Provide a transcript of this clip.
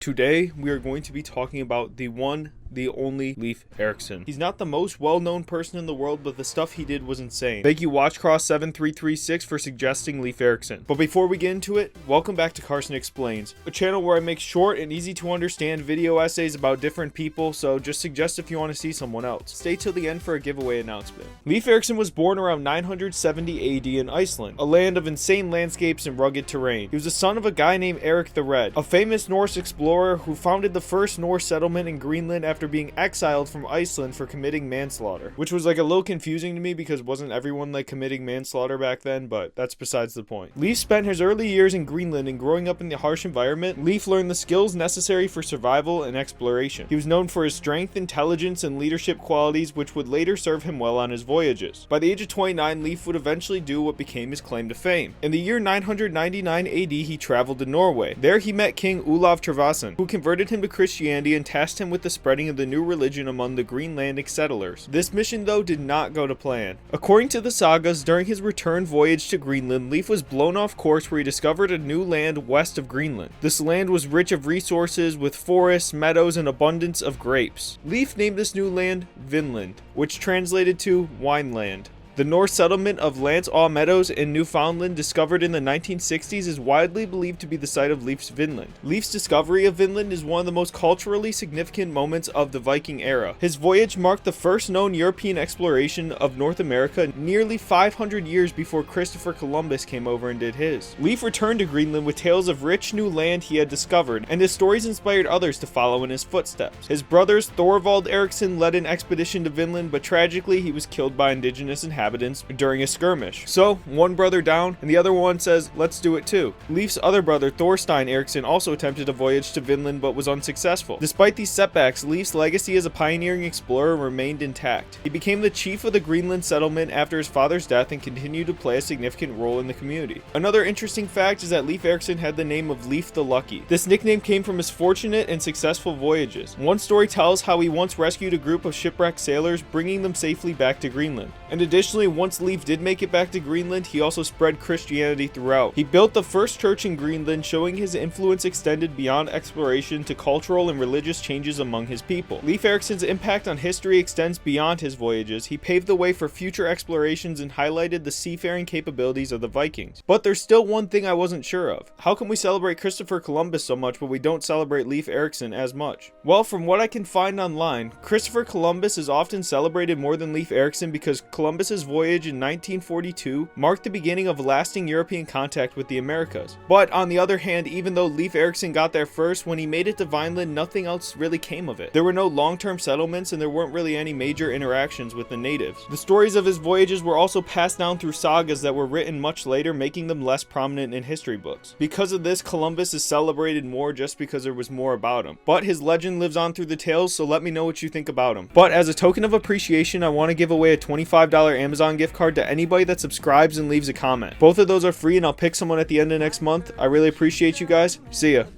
Today, we are going to be talking about the one, the only Leif Erikson. He's not the most well-known person in the world, but the stuff he did was insane. Thank you WatchCross7336 for suggesting Leif Erikson. But before we get into it, welcome back to Carson Explains, a channel where I make short and easy to understand video essays about different people, so just suggest if you want to see someone else. Stay till the end for a giveaway announcement. Leif Erikson was born around 970 AD in Iceland, a land of insane landscapes and rugged terrain. He was the son of a guy named Eric the Red, a famous Norse explorer who founded the first Norse settlement in Greenland after being exiled from Iceland for committing manslaughter, which was like a little confusing to me because wasn't everyone like committing manslaughter back then, but that's besides the point. Leif spent his early years in Greenland, and growing up in the harsh environment, Leif learned the skills necessary for survival and exploration. He was known for his strength, intelligence, and leadership qualities, which would later serve him well on his voyages. By the age of 29, Leif would eventually do what became his claim to fame. In the year 999 AD, he traveled to Norway. There he met King Olav Tryggvason, who converted him to Christianity and tasked him with the spreading of the new religion among the Greenlandic settlers. This mission, though, did not go to plan. According to the sagas, during his return voyage to Greenland, Leif was blown off course where he discovered a new land west of Greenland. This land was rich of resources, with forests, meadows, and abundance of grapes. Leif named this new land Vinland, which translated to Wineland. The Norse settlement of Lands-Awe Meadows in Newfoundland, discovered in the 1960s, is widely believed to be the site of Leif's Vinland. Leif's discovery of Vinland is one of the most culturally significant moments of the Viking era. His voyage marked the first known European exploration of North America nearly 500 years before Christopher Columbus came over and did his. Leif returned to Greenland with tales of rich new land he had discovered, and his stories inspired others to follow in his footsteps. His brothers Thorvald Eriksson led an expedition to Vinland, but tragically he was killed by indigenous inhabitants during a skirmish. So, one brother down, and the other one says, let's do it too. Leif's other brother, Thorstein Eriksson, also attempted a voyage to Vinland but was unsuccessful. Despite these setbacks, Leif's legacy as a pioneering explorer remained intact. He became the chief of the Greenland settlement after his father's death and continued to play a significant role in the community. Another interesting fact is that Leif Erikson had the name of Leif the Lucky. This nickname came from his fortunate and successful voyages. One story tells how he once rescued a group of shipwrecked sailors, bringing them safely back to Greenland. And additionally, once Leif did make it back to Greenland, he also spread Christianity throughout. He built the first church in Greenland, showing his influence extended beyond exploration to cultural and religious changes among his people. Leif Erikson's impact on history extends beyond his voyages. He paved the way for future explorations and highlighted the seafaring capabilities of the Vikings. But there's still one thing I wasn't sure of. How can we celebrate Christopher Columbus so much, but we don't celebrate Leif Erikson as much? Well, from what I can find online, Christopher Columbus is often celebrated more than Leif Erikson because Columbus's voyage in 1942 marked the beginning of lasting European contact with the Americas. But on the other hand, even though Leif Erikson got there first, when he made it to Vineland, nothing else really came of it. There were no long-term settlements, and there weren't really any major interactions with the natives. The stories of his voyages were also passed down through sagas that were written much later, making them less prominent in history books. Because of this, Columbus is celebrated more just because there was more about him. But his legend lives on through the tales, so let me know what you think about him. But as a token of appreciation, I want to give away a $25 Amazon gift card to anybody that subscribes and leaves a comment. Both of those are free, and I'll pick someone at the end of next month. I really appreciate you guys. See ya.